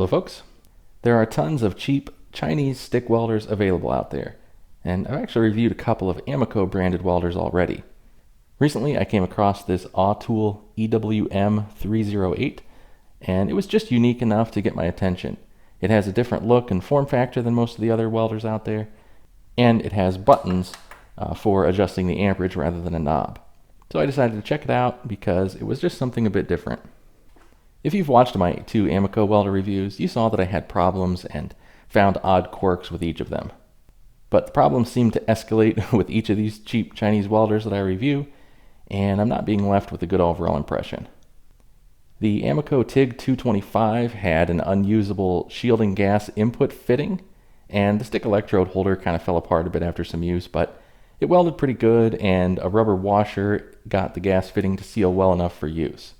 Hello folks. There are tons of cheap Chinese stick welders available out there, and I've actually reviewed a couple of Amoco branded welders already. Recently I came across this Autool EWM308, and it was just unique enough to get my attention. It has a different look and form factor than most of the other welders out there, and it has buttons for adjusting the amperage rather than a knob. So I decided to check it out because it was just something a bit different. If you've watched my 2 Amoco welder reviews, you saw that I had problems and found odd quirks with each of them. But the problems seem to escalate with each of these cheap Chinese welders that I review, and I'm not being left with a good overall impression. The Amoco TIG 225 had an unusable shielding gas input fitting, and the stick electrode holder kind of fell apart a bit after some use, but it welded pretty good, and a rubber washer got the gas fitting to seal well enough for use.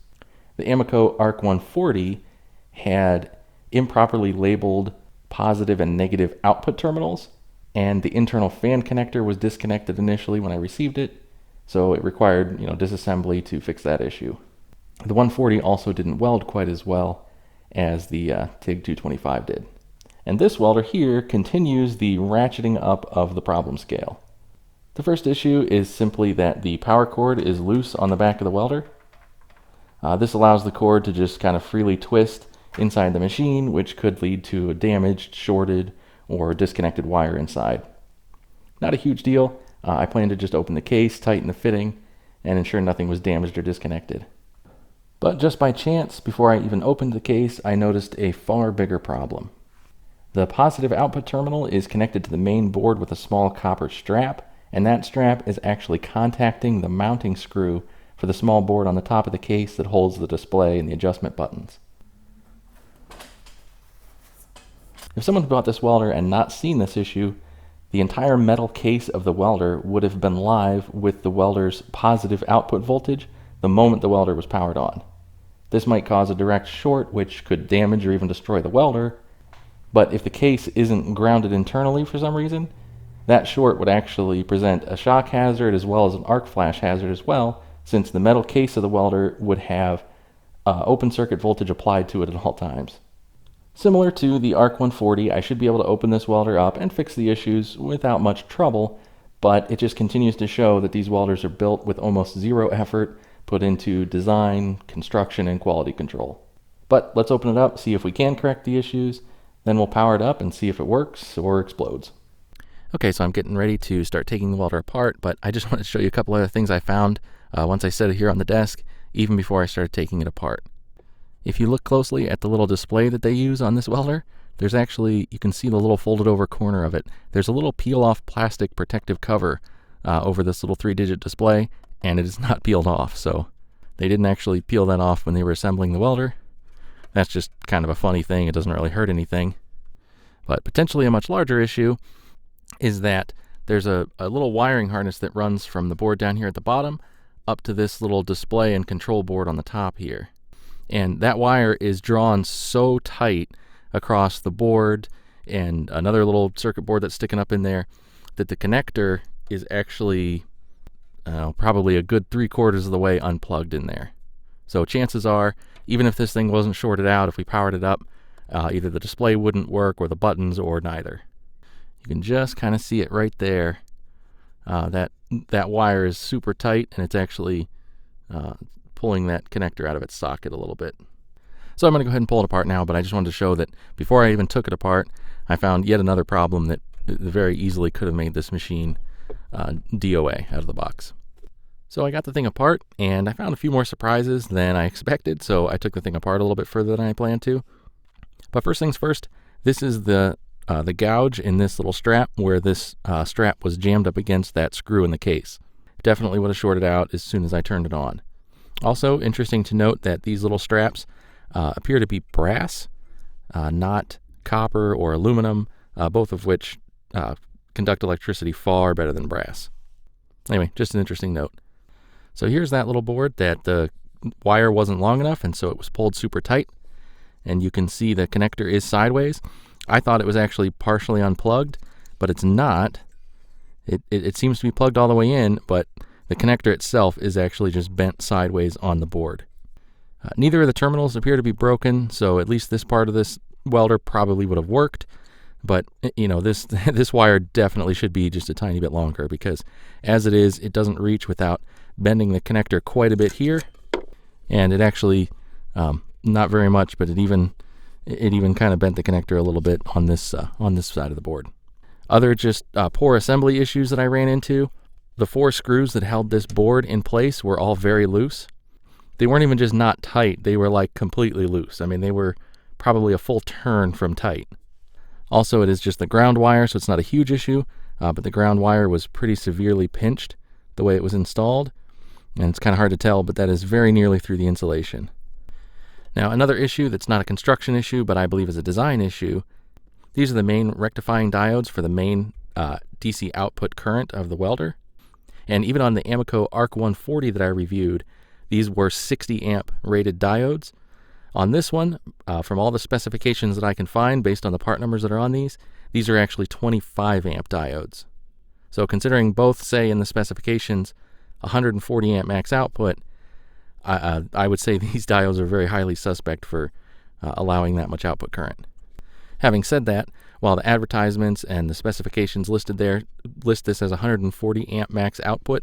The Amoco ARC 140 had improperly labeled positive and negative output terminals, and the internal fan connector was disconnected initially when I received it, so it required disassembly to fix that issue. The 140 also didn't weld quite as well as the TIG 225 did. And this welder here continues the ratcheting up of the problem scale. The first issue is simply that the power cord is loose on the back of the welder. This allows the cord to just kind of freely twist inside the machine, which could lead to a damaged, shorted, or disconnected wire inside. Not a huge deal. I plan to just open the case, tighten the fitting, and ensure nothing was damaged or disconnected. But just by chance, before I even opened the case, I noticed a far bigger problem. The positive output terminal is connected to the main board with a small copper strap, and that strap is actually contacting the mounting screw for the small board on the top of the case that holds the display and the adjustment buttons. If someone bought this welder and not seen this issue, the entire metal case of the welder would have been live with the welder's positive output voltage the moment the welder was powered on. This might cause a direct short, which could damage or even destroy the welder, but if the case isn't grounded internally for some reason, that short would actually present a shock hazard as well as an arc flash hazard as well, since the metal case of the welder would have open circuit voltage applied to it at all times. Similar to the ARC 140, I should be able to open this welder up and fix the issues without much trouble, but it just continues to show that these welders are built with almost zero effort put into design, construction, and quality control. But let's open it up, see if we can correct the issues, then we'll power it up and see if it works or explodes. Okay, so I'm getting ready to start taking the welder apart, but I just wanted to show you a couple other things I found once I set it here on the desk, even before I started taking it apart. If you look closely at the little display that they use on this welder, there's actually, you can see the little folded over corner of it. There's a little peel off plastic protective cover over this little 3-digit display, and it is not peeled off, so they didn't actually peel that off when they were assembling the welder. That's just kind of a funny thing. It doesn't really hurt anything. But potentially a much larger issue is that there's a little wiring harness that runs from the board down here at the bottom up to this little display and control board on the top here. And that wire is drawn so tight across the board and another little circuit board that's sticking up in there that the connector is actually probably a good 3/4 of the way unplugged in there. So chances are, even if this thing wasn't shorted out, if we powered it up, either the display wouldn't work or the buttons or neither. You can just kind of see it right there. That wire is super tight, and it's actually pulling that connector out of its socket a little bit. So I'm going to go ahead and pull it apart now, but I just wanted to show that before I even took it apart, I found yet another problem that very easily could have made this machine DOA out of the box. So I got the thing apart, and I found a few more surprises than I expected, so I took the thing apart a little bit further than I planned to. But first things first, this is the gouge in this little strap where this strap was jammed up against that screw in the case. Definitely would have shorted out as soon as I turned it on. Also, interesting to note that these little straps appear to be brass, not copper or aluminum, both of which conduct electricity far better than brass. Anyway, just an interesting note. So here's that little board that the wire wasn't long enough, and so it was pulled super tight. And you can see the connector is sideways. I thought it was actually partially unplugged, but it's not. It seems to be plugged all the way in, but the connector itself is actually just bent sideways on the board. Neither of the terminals appear to be broken, so at least this part of this welder probably would have worked, but you know, this this wire definitely should be just a tiny bit longer, because as it is, it doesn't reach without bending the connector quite a bit here, and it actually not very much, but it even kind of bent the connector a little bit on this side of the board. Other just poor assembly issues that I ran into: the 4 screws that held this board in place were all very loose. They weren't even just not tight, they were like completely loose. I mean, they were probably a full turn from tight. Also, it is just the ground wire, so it's not a huge issue, but the ground wire was pretty severely pinched the way it was installed, and it's kind of hard to tell, but that is very nearly through the insulation. Now, another issue that's not a construction issue, but I believe is a design issue: these are the main rectifying diodes for the main DC output current of the welder. And even on the Amoco ARC 140 that I reviewed, these were 60 amp rated diodes. On this one, from all the specifications that I can find based on the part numbers that are on these are actually 25 amp diodes. So considering both say in the specifications 140 amp max output, I would say these diodes are very highly suspect for allowing that much output current. Having said that, while the advertisements and the specifications listed there list this as 140 amp max output,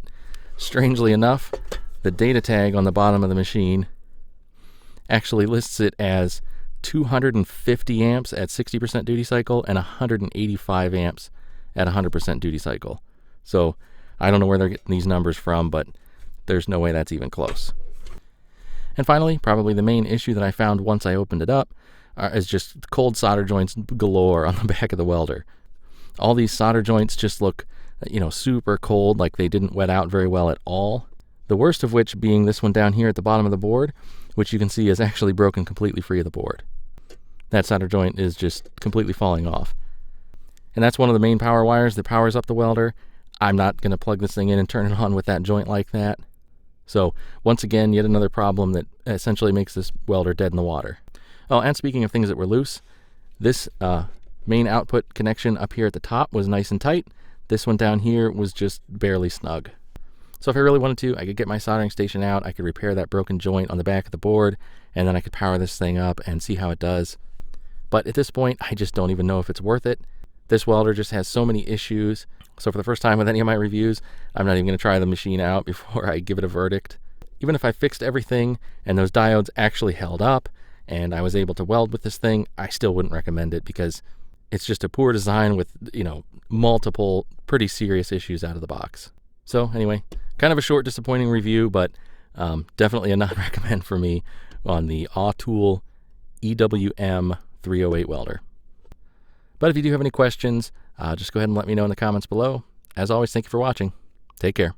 strangely enough, the data tag on the bottom of the machine actually lists it as 250 amps at 60% duty cycle and 185 amps at 100% duty cycle. So I don't know where they're getting these numbers from, but there's no way that's even close. And finally, probably the main issue that I found once I opened it up is just cold solder joints galore on the back of the welder. All these solder joints just look, super cold, like they didn't wet out very well at all. The worst of which being this one down here at the bottom of the board, which you can see is actually broken completely free of the board. That solder joint is just completely falling off. And that's one of the main power wires that powers up the welder. I'm not going to plug this thing in and turn it on with that joint like that. So once again, yet another problem that essentially makes this welder dead in the water. Oh, and speaking of things that were loose, this main output connection up here at the top was nice and tight. This one down here was just barely snug. So if I really wanted to, I could get my soldering station out, I could repair that broken joint on the back of the board, and then I could power this thing up and see how it does. But at this point, I just don't even know if it's worth it. This welder just has so many issues. So for the first time with any of my reviews, I'm not even going to try the machine out before I give it a verdict. Even if I fixed everything and those diodes actually held up and I was able to weld with this thing, I still wouldn't recommend it, because it's just a poor design with, multiple pretty serious issues out of the box. So anyway, kind of a short, disappointing review, but definitely a not recommend for me on the Autool EWM308 welder. But if you do have any questions, just go ahead and let me know in the comments below. As always, thank you for watching. Take care.